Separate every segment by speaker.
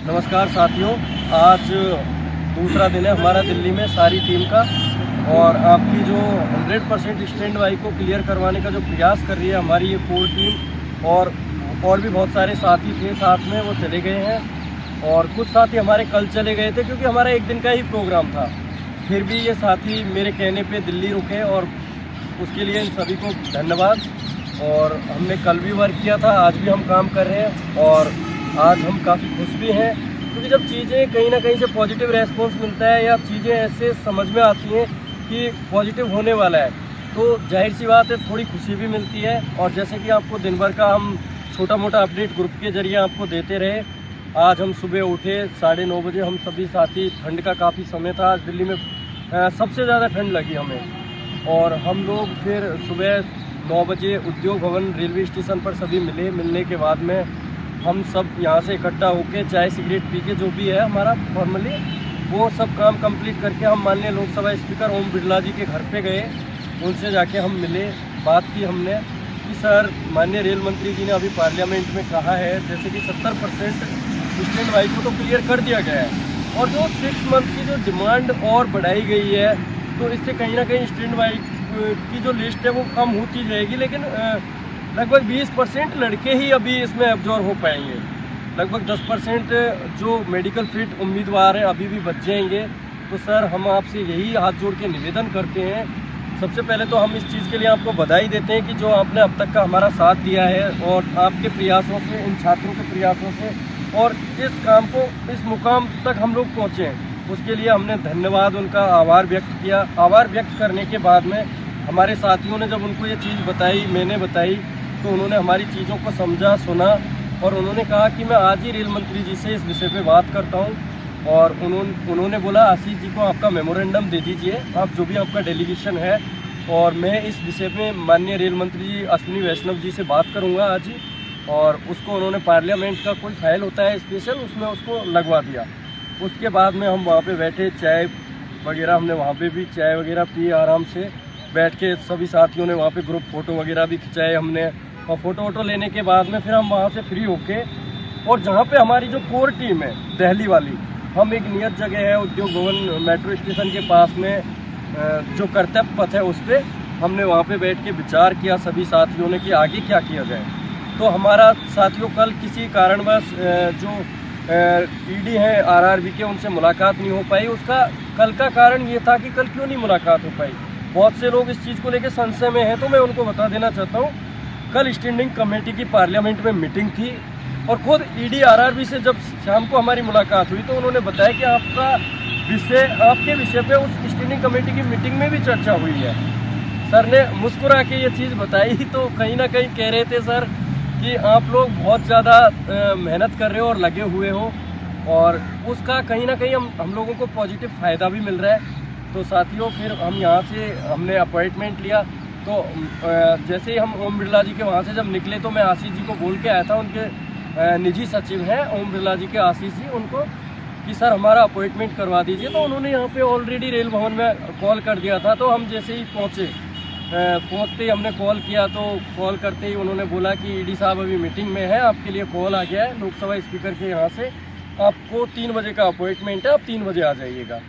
Speaker 1: नमस्कार साथियों, आज दूसरा दिन है हमारा दिल्ली में सारी टीम का। और आपकी जो 100% स्टैंड बाई को क्लियर करवाने का जो प्रयास कर रही है हमारी ये कोर टीम, और भी बहुत सारे साथी थे साथ में, वो चले गए हैं। और कुछ साथी हमारे कल चले गए थे क्योंकि हमारा एक दिन का ही प्रोग्राम था। फिर भी ये साथी मेरे कहने पे दिल्ली रुके और उसके लिए इन सभी को धन्यवाद। और हमने कल भी वर्क किया था, आज भी हम काम कर रहे हैं और आज हम काफ़ी खुश भी हैं क्योंकि जब चीज़ें कहीं ना कहीं से पॉजिटिव रेस्पॉन्स मिलता है या चीज़ें ऐसे समझ में आती हैं कि पॉजिटिव होने वाला है, तो जाहिर सी बात है थोड़ी खुशी भी मिलती है। और जैसे कि आपको दिन भर का हम छोटा मोटा अपडेट ग्रुप के जरिए आपको देते रहे, आज हम सुबह उठे 9:30 बजे, हम सभी साथी, ठंड का काफ़ी समय था, आज दिल्ली में सबसे ज़्यादा ठंड लगी हमें। और हम लोग फिर सुबह 9 बजे उद्योग भवन रेलवे स्टेशन पर सभी मिलने के बाद में हम सब यहाँ से इकट्ठा होकर चाय सिगरेट पी के, जो भी है हमारा फॉर्मली, वो सब काम कंप्लीट करके हम माननीय लोकसभा स्पीकर ओम बिरला जी के घर पे गए। उनसे जाके हम मिले, बात की हमने कि सर, माननीय रेल मंत्री जी ने अभी पार्लियामेंट में कहा है जैसे कि 70% स्टैंड बाई को तो क्लियर कर दिया गया है और जो 6 मंथ की जो डिमांड और बढ़ाई गई है, तो इससे कहीं ना कहीं स्टैंड बाई की जो लिस्ट है वो कम होती जाएगी। लेकिन लगभग 20% लड़के ही अभी इसमें एब्जॉर्व हो पाएंगे। लगभग 10% जो मेडिकल फिट उम्मीदवार हैं अभी भी बच जाएंगे। तो सर, हम आपसे यही हाथ जोड़ के निवेदन करते हैं, सबसे पहले तो हम इस चीज़ के लिए आपको बधाई देते हैं कि जो आपने अब तक का हमारा साथ दिया है और आपके प्रयासों से, इन छात्रों के प्रयासों से, और इस काम को, इस मुकाम तक हम लोग पहुँचे हैं, उसके लिए हमने धन्यवाद, उनका आभार व्यक्त किया। आभार व्यक्त करने के बाद में हमारे साथियों ने जब उनको ये चीज़ बताई, मैंने बताई, तो उन्होंने हमारी चीज़ों को समझा, सुना और उन्होंने कहा कि मैं आज ही रेल मंत्री जी से इस विषय पे बात करता हूँ। और उन्होंने बोला, आशीष जी को आपका मेमोरेंडम दे दीजिए, आप जो भी आपका डेलीगेशन है, और मैं इस विषय पे माननीय रेल मंत्री जी अश्विनी वैष्णव जी से बात करूँगा आज ही। और उसको उन्होंने पार्लियामेंट का कोई फाइल होता है स्पेशल, उसमें उसको लगवा दिया। उसके बाद में हम वहाँ पर बैठे, चाय वगैरह, हमने वहाँ पर भी चाय वगैरह पी, आराम से बैठ के सभी साथियों ने वहाँ पे ग्रुप फ़ोटो वगैरह भी खिंचाए हमने। और फ़ोटो वोटो लेने के बाद में फिर हम वहाँ से फ्री होके, और जहाँ पे हमारी जो कोर टीम है दिल्ली वाली, हम एक नियत जगह है उद्योग भवन मेट्रो स्टेशन के पास में, जो कर्तव्य पथ है, उस पर हमने वहाँ पे बैठ के विचार किया सभी साथियों ने कि आगे क्या किया जाए। तो हमारा साथियों कल किसी कारणवश जो ईडी हैं आरआरबी के, उनसे मुलाकात नहीं हो पाई। उसका कल का कारण ये था कि कल क्यों नहीं मुलाकात हो पाई। बहुत से लोग इस चीज़ को लेकर संशय में हैं, तो मैं उनको बता देना चाहता हूँ, कल स्टैंडिंग कमेटी की पार्लियामेंट में मीटिंग थी और खुद ईडी आरआरबी से जब शाम को हमारी मुलाकात हुई तो उन्होंने बताया कि आपके विषय पे उस स्टैंडिंग कमेटी की मीटिंग में भी चर्चा हुई है। सर ने मुस्कुरा के ये चीज़ बताई, तो कहीं ना कहीं कह रहे थे सर कि आप लोग बहुत ज़्यादा मेहनत कर रहे हो और लगे हुए हो, और उसका कहीं ना कहीं हम लोगों को पॉजिटिव फ़ायदा भी मिल रहा है। तो साथियों, फिर हम यहाँ से हमने अपॉइंटमेंट लिया। तो जैसे ही हम ओम बिरला जी के वहाँ से जब निकले, तो मैं आशीष जी को बोल के आया था, उनके निजी सचिव हैं ओम बिरला जी के आशीष जी, उनको कि सर हमारा अपॉइंटमेंट करवा दीजिए। तो उन्होंने यहाँ पे ऑलरेडी रेल भवन में कॉल कर दिया था। तो हम जैसे ही पहुँचते ही हमने कॉल किया, तो कॉल करते ही उन्होंने बोला कि ईडी साहब अभी मीटिंग में है, आपके लिए कॉल आ गया है लोकसभा स्पीकर के यहाँ से, आपको 3 बजे का अपॉइंटमेंट है, आप 3 बजे आ जाइएगा।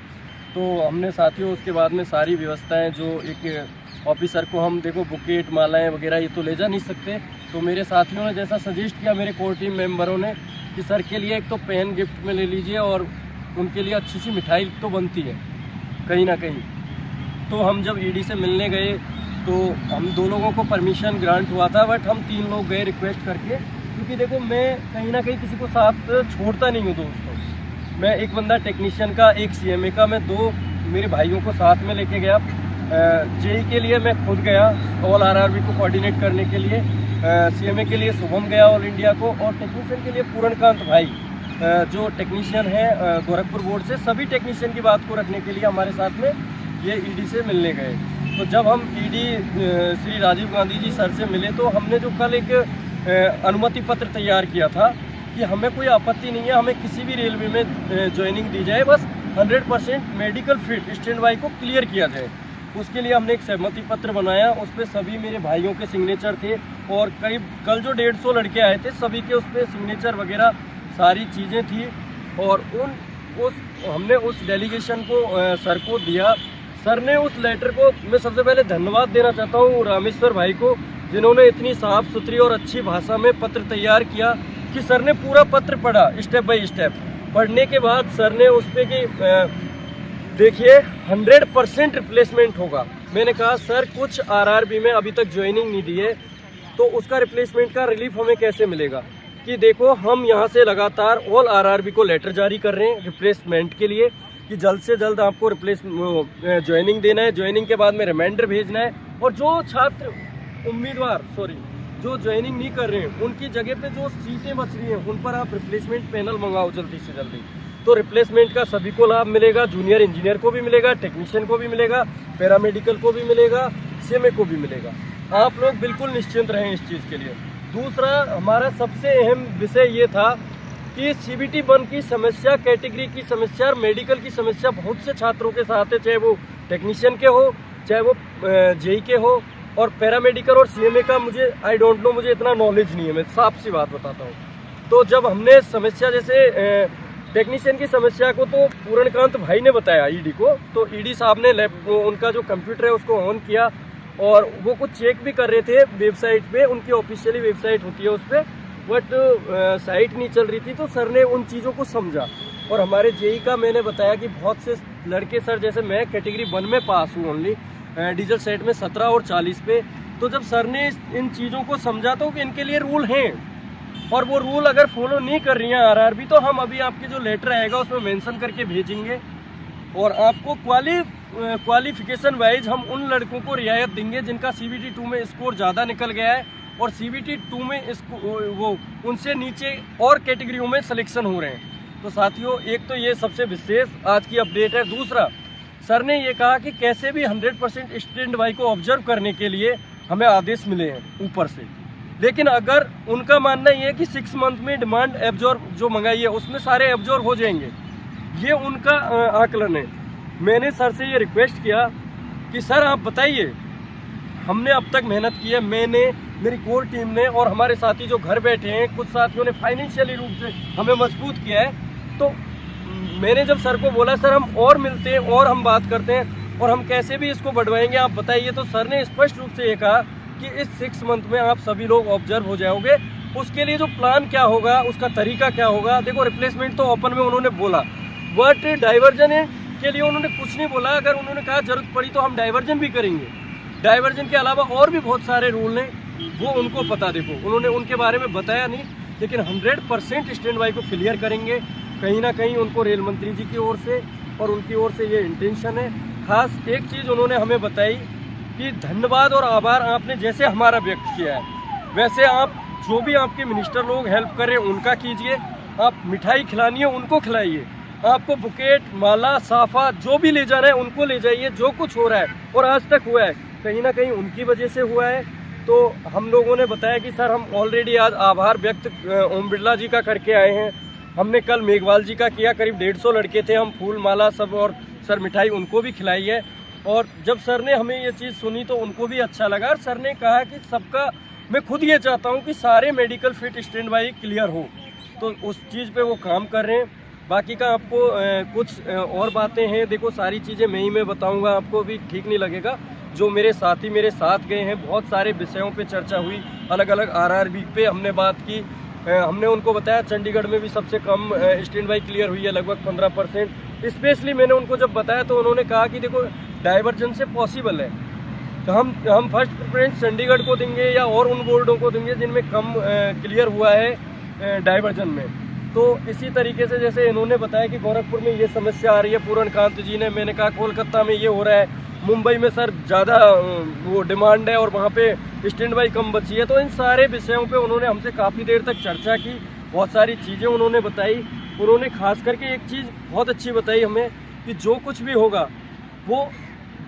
Speaker 1: तो हमने साथियों उसके बाद में सारी व्यवस्थाएं, जो एक ऑफिसर को हम देखो बुकेट, मालाएं वगैरह ये तो ले जा नहीं सकते, तो मेरे साथियों ने जैसा सजेस्ट किया, मेरे कोर टीम मेंबरों ने, कि सर के लिए एक तो पेन गिफ्ट में ले लीजिए और उनके लिए अच्छी सी मिठाई तो बनती है कहीं ना कहीं। तो हम जब ईडी से मिलने गए तो हम 2 लोगों को परमिशन ग्रांट हुआ था, बट हम 3 लोग गए रिक्वेस्ट करके, क्योंकि देखो मैं कहीं ना कहीं किसी को साथ छोड़ता नहीं हूँ दोस्तों। मैं एक बंदा टेक्नीशियन का, एक सीएमए का, मैं 2 मेरे भाइयों को साथ में लेके गया। जेई के लिए मैं खुद गया ऑल आरआरबी को कोऑर्डिनेट करने के लिए, सीएमए के लिए शुभम गया ऑल इंडिया को, और टेक्नीशियन के लिए पूरणकांत भाई जो टेक्नीशियन है गोरखपुर बोर्ड से, सभी टेक्नीशियन की बात को रखने के लिए हमारे साथ में ये ईडी से मिलने गए। तो जब हम ईडी श्री राजीव गांधी जी सर से मिले, तो हमने जो कल एक अनुमति पत्र तैयार किया था कि हमें कोई आपत्ति नहीं है, हमें किसी भी रेलवे में ज्वाइनिंग दी जाए, बस 100% मेडिकल फिट स्टैंड बाई को क्लियर किया जाए। उसके लिए हमने एक सहमति पत्र बनाया, उस पर सभी मेरे भाइयों के सिग्नेचर थे, और करीब कल जो 150 लड़के आए थे सभी के उस पर सिग्नेचर वगैरह सारी चीज़ें थी। और हमने उस डेलीगेशन को सर को दिया। सर ने उस लेटर को, मैं सबसे पहले धन्यवाद देना चाहता हूँ रामेश्वर भाई को, जिन्होंने इतनी साफ सुथरी और अच्छी भाषा में पत्र तैयार किया कि सर ने पूरा पत्र पढ़ा स्टेप बाय स्टेप। पढ़ने के बाद सर ने उस पर कि देखिए 100% रिप्लेसमेंट होगा। मैंने कहा सर कुछ आरआरबी में अभी तक ज्वाइनिंग नहीं दी है, तो उसका रिप्लेसमेंट का रिलीफ हमें कैसे मिलेगा? कि देखो हम यहाँ से लगातार ऑल आरआरबी को लेटर जारी कर रहे हैं रिप्लेसमेंट के लिए कि जल्द से जल्द आपको ज्वाइनिंग देना है, ज्वाइनिंग के बाद में रिमाइंडर भेजना है, और जो छात्र उम्मीदवार जो ज्वाइनिंग नहीं कर रहे हैं उनकी जगह पे जो सीटें बच रही हैं उन पर आप रिप्लेसमेंट पैनल मंगाओ जल्दी से जल्दी। तो रिप्लेसमेंट का सभी को लाभ मिलेगा, जूनियर इंजीनियर को भी मिलेगा, टेक्नीशियन को भी मिलेगा, पैरामेडिकल को भी मिलेगा, सीएमए को भी मिलेगा। आप लोग बिल्कुल निश्चिंत रहें इस चीज़ के लिए। दूसरा हमारा सबसे अहम विषय ये था कि CBT 1 की समस्या, कैटेगरी की समस्या और मेडिकल की समस्या बहुत से छात्रों के साथ है, चाहे वो टेक्नीशियन के हो, चाहे वो जेई के हो, और पैरामेडिकल और सीएमए का मुझे आई डोंट नो, मुझे इतना नॉलेज नहीं है, मैं साफ सी बात बताता हूँ। तो जब हमने समस्या जैसे टेक्नीशियन की समस्या को तो पूर्णकांत भाई ने बताया ईडी को, तो ईडी साहब ने उनका जो कंप्यूटर है उसको ऑन किया और वो कुछ चेक भी कर रहे थे वेबसाइट पे, उनकी ऑफिशियली वेबसाइट होती है उस पर, बट साइट नहीं चल रही थी। तो सर ने उन चीज़ों को समझा। और हमारे जेई का मैंने बताया कि बहुत से लड़के सर, जैसे मैं कैटेगरी 1 में पास हूँ ओनली, डीजल सेट में 17 और 40 पे, तो जब सर ने इन चीज़ों को समझा तो कि इनके लिए रूल हैं और वो रूल अगर फॉलो नहीं कर रही हैं आरआरबी, तो हम अभी आपके जो लेटर आएगा उसमें मेंशन करके भेजेंगे और आपको क्वालिफिकेशन वाइज हम उन लड़कों को रियायत देंगे जिनका CBT 2 में स्कोर ज़्यादा निकल गया है और CBT 2 में वो उनसे नीचे और कैटेगरियों में सिलेक्शन हो रहे हैं। तो साथियों, एक तो ये सबसे विशेष आज की अपडेट है। दूसरा, सर ने ये कहा कि कैसे भी 100% स्टूडेंट वाई को ऑब्जर्व करने के लिए हमें आदेश मिले हैं ऊपर से, लेकिन अगर उनका मानना ये है कि 6 मंथ में डिमांड एब्जॉर्ब जो मंगाई है उसमें सारे एब्जॉर्ब हो जाएंगे, ये उनका आकलन है। मैंने सर से ये रिक्वेस्ट किया कि सर आप बताइए, हमने अब तक मेहनत की है, मैंने, मेरी कोर टीम ने और हमारे साथी जो घर बैठे हैं, कुछ साथियों ने फाइनेंशियली रूप से हमें मजबूत किया है। तो मैंने जब सर को बोला सर हम और मिलते हैं और हम बात करते हैं और हम कैसे भी इसको बढ़वाएंगे आप बताइए, तो सर ने स्पष्ट रूप से ये कहा कि इस 6 मंथ में आप सभी लोग ऑब्जर्व हो जाओगे। उसके लिए जो प्लान क्या होगा, उसका तरीका क्या होगा, देखो रिप्लेसमेंट तो ओपन में उन्होंने बोला, बट डाइवर्जन के लिए उन्होंने कुछ नहीं बोला। अगर उन्होंने कहा जरूरत पड़ी तो हम डाइवर्जन भी करेंगे। डाइवर्जन के अलावा और भी बहुत सारे रूल हैं, वो उनको पता, देखो उन्होंने उनके बारे में बताया नहीं, लेकिन 100% स्टैंड बाई को क्लियर करेंगे। कहीं ना कहीं उनको रेल मंत्री जी की ओर से और उनकी ओर से ये इंटेंशन है। खास एक चीज़ उन्होंने हमें बताई कि धन्यवाद और आभार आपने जैसे हमारा व्यक्त किया है, वैसे आप जो भी आपके मिनिस्टर लोग हेल्प कर रहे हैं उनका कीजिए। आप मिठाई खिलानी है उनको खिलाइए, आपको बुकेट, माला, साफा जो भी ले जाना है उनको ले जाइए। जो कुछ हो रहा है और आज तक हुआ है कहीं ना कहीं उनकी वजह से हुआ है। तो हम लोगों ने बताया कि सर हम ऑलरेडी आज आभार व्यक्त ओम बिरला जी का करके आए हैं, हमने कल मेघवाल जी का किया, करीब 150 लड़के थे, हम फूल माला सब और सर मिठाई उनको भी खिलाई है। और जब सर ने हमें ये चीज़ सुनी तो उनको भी अच्छा लगा और सर ने कहा कि सबका, मैं खुद ये चाहता हूँ कि सारे medical fit stand by clear हो, तो उस चीज़ पे वो काम कर रहे हैं। बाकी का आपको कुछ और बातें हैं, देखो सारी चीज़ें मैं बताऊँगा, आपको भी ठीक नहीं लगेगा। जो मेरे साथी मेरे साथ गए हैं, बहुत सारे विषयों पे चर्चा हुई, अलग अलग आरआरबी पे हमने बात की। हमने उनको बताया चंडीगढ़ में भी सबसे कम स्टैंड बाई क्लियर हुई है, लगभग 15%। स्पेशली मैंने उनको जब बताया तो उन्होंने कहा कि देखो डाइवर्जन से पॉसिबल है, तो हम फर्स्ट प्रेफरेंस चंडीगढ़ को देंगे या और उन बोर्डों को देंगे जिनमें कम क्लियर हुआ है डाइवर्जन में। तो इसी तरीके से जैसे इन्होंने बताया कि गोरखपुर में ये समस्या आ रही है पूर्णकांत जी ने, मैंने कहा कोलकाता में ये हो रहा है, मुंबई में सर ज़्यादा वो डिमांड है और वहाँ पे स्टैंड बाई कम बची है। तो इन सारे विषयों पे उन्होंने हमसे काफ़ी देर तक चर्चा की, बहुत सारी चीज़ें उन्होंने बताई। उन्होंने खास करके एक चीज़ बहुत अच्छी बताई हमें कि जो कुछ भी होगा वो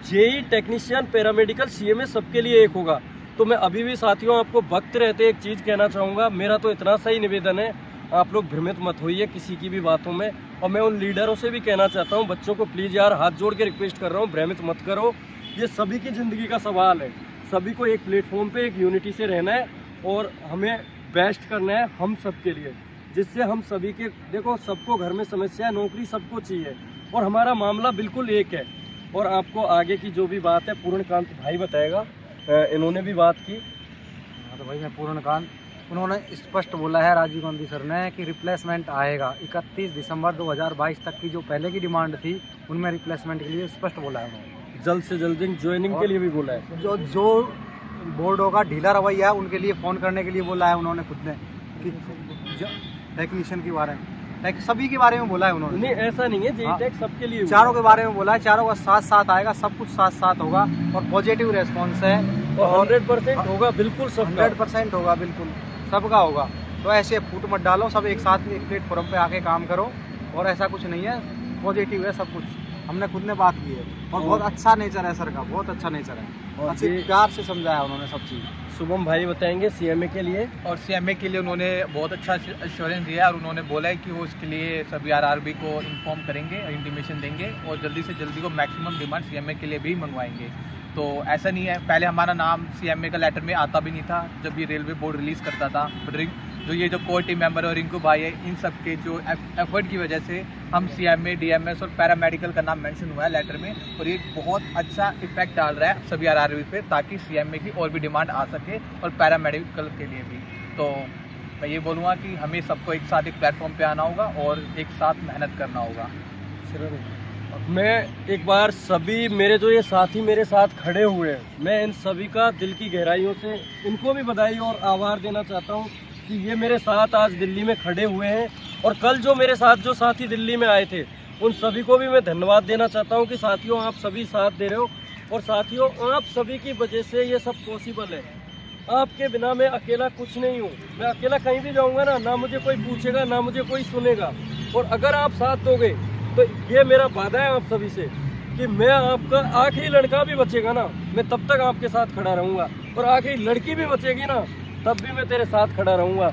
Speaker 1: जेई, टेक्नीशियन, पैरामेडिकल, सीएमए सबके लिए एक होगा। तो मैं अभी भी साथियों आपको वक्त रहते एक चीज़ कहना चाहूँगा, मेरा तो इतना सही निवेदन है, आप लोग भ्रमित मत होइए किसी की भी बातों में। और मैं उन लीडरों से भी कहना चाहता हूँ, बच्चों को प्लीज़ यार हाथ जोड़ के रिक्वेस्ट कर रहा हूँ, भ्रमित मत करो, ये सभी की ज़िंदगी का सवाल है। सभी को एक प्लेटफॉर्म पे एक यूनिटी से रहना है और हमें बेस्ट करना है हम सब के लिए। जिससे हम सभी के, देखो सबको घर में समस्या है, नौकरी सबको चाहिए और हमारा मामला बिल्कुल एक है। और आपको आगे की जो भी बात है पूर्णकांत भाई बताएगा, इन्होंने भी बात की।
Speaker 2: तो भाई मैं पूर्णकांत, उन्होंने स्पष्ट बोला है राजीव गांधी सर ने कि रिप्लेसमेंट आएगा 31 दिसंबर 2022 तक की जो पहले की डिमांड थी उनमें रिप्लेसमेंट के लिए स्पष्ट बोला है उन्होंने।
Speaker 1: जल्द से जल्द ज्वाइनिंग के लिए भी बोला है।
Speaker 2: जो बोर्डों का ढीला रवैया है उनके लिए फ़ोन करने के लिए बोला है उन्होंने खुद ने, कि टेक्नीशियन के बारे में, सभी के बारे में बोला है उन्होंने।
Speaker 1: नहीं ऐसा नहीं है, जेई टेक सबके लिए,
Speaker 2: चारों के बारे में बोला है, चारों का साथ साथ आएगा, सब कुछ साथ साथ होगा और पॉजिटिव रेस्पॉन्स है
Speaker 1: और 100% होगा, बिल्कुल
Speaker 2: 100% होगा, बिल्कुल सबका होगा। तो ऐसे फूट मत डालो, सब एक साथ एक प्लेटफॉर्म पे आके काम करो और ऐसा कुछ नहीं है, पॉजिटिव है सब कुछ। हमने खुद ने बात की है और बहुत अच्छा नेचर है सर का, बहुत अच्छा नेचर है और अच्छे प्यार से समझाया उन्होंने सब चीज़।
Speaker 1: शुभम भाई बताएंगे सीएमए के लिए।
Speaker 3: और सीएमए के लिए उन्होंने बहुत अच्छा एश्योरेंस दिया और उन्होंने बोला है कि वो इसके लिए सभी आरआरबी को इन्फॉर्म करेंगे, इंटीमेशन देंगे और जल्दी से जल्दी को मैक्सिमम डिमांड सीएमए के लिए भी मंगवाएंगे। तो ऐसा नहीं है, पहले हमारा नाम सीएमए का लेटर में आता भी नहीं था जब ये रेलवे बोर्ड रिलीज़ करता था, बट जो ये जो कोर टीम मेंबर और रिंकू भाई है, इन सब के जो एफर्ट की वजह से हम सीएमए, डीएमएस और पैरामेडिकल का नाम मेंशन हुआ है लेटर में और ये बहुत अच्छा इफेक्ट डाल रहा है सभी आरआरबी पे, ताकि सीएमए की और भी डिमांड आ सके और पैरामेडिकल के लिए भी। तो मैं ये बोलूँगा कि हमें सबको एक साथ एक प्लेटफॉर्म पे आना होगा और एक साथ मेहनत करना होगा।
Speaker 1: मैं एक बार सभी मेरे जो ये साथी मेरे साथ खड़े हुए हैं, मैं इन सभी का दिल की गहराइयों से इनको भी बधाई और आभार देना चाहता हूँ कि ये मेरे साथ आज दिल्ली में खड़े हुए हैं। और कल जो मेरे साथ जो साथी दिल्ली में आए थे उन सभी को भी मैं धन्यवाद देना चाहता हूँ कि साथियों आप सभी साथ दे रहे हो और साथियों आप सभी की वजह से ये सब पॉसिबल है। आपके बिना मैं अकेला कुछ नहीं हूँ, मैं अकेला कहीं भी जाऊँगा ना मुझे कोई पूछेगा, ना मुझे कोई सुनेगा। और अगर आप साथ दोगे तो ये मेरा वादा है आप सभी से कि मैं आपका आखिरी लड़का भी बचेगा ना, मैं तब तक आपके साथ खड़ा रहूँगा और आखिरी लड़की भी बचेगी ना, तब भी मैं तेरे साथ खड़ा रहूँगा।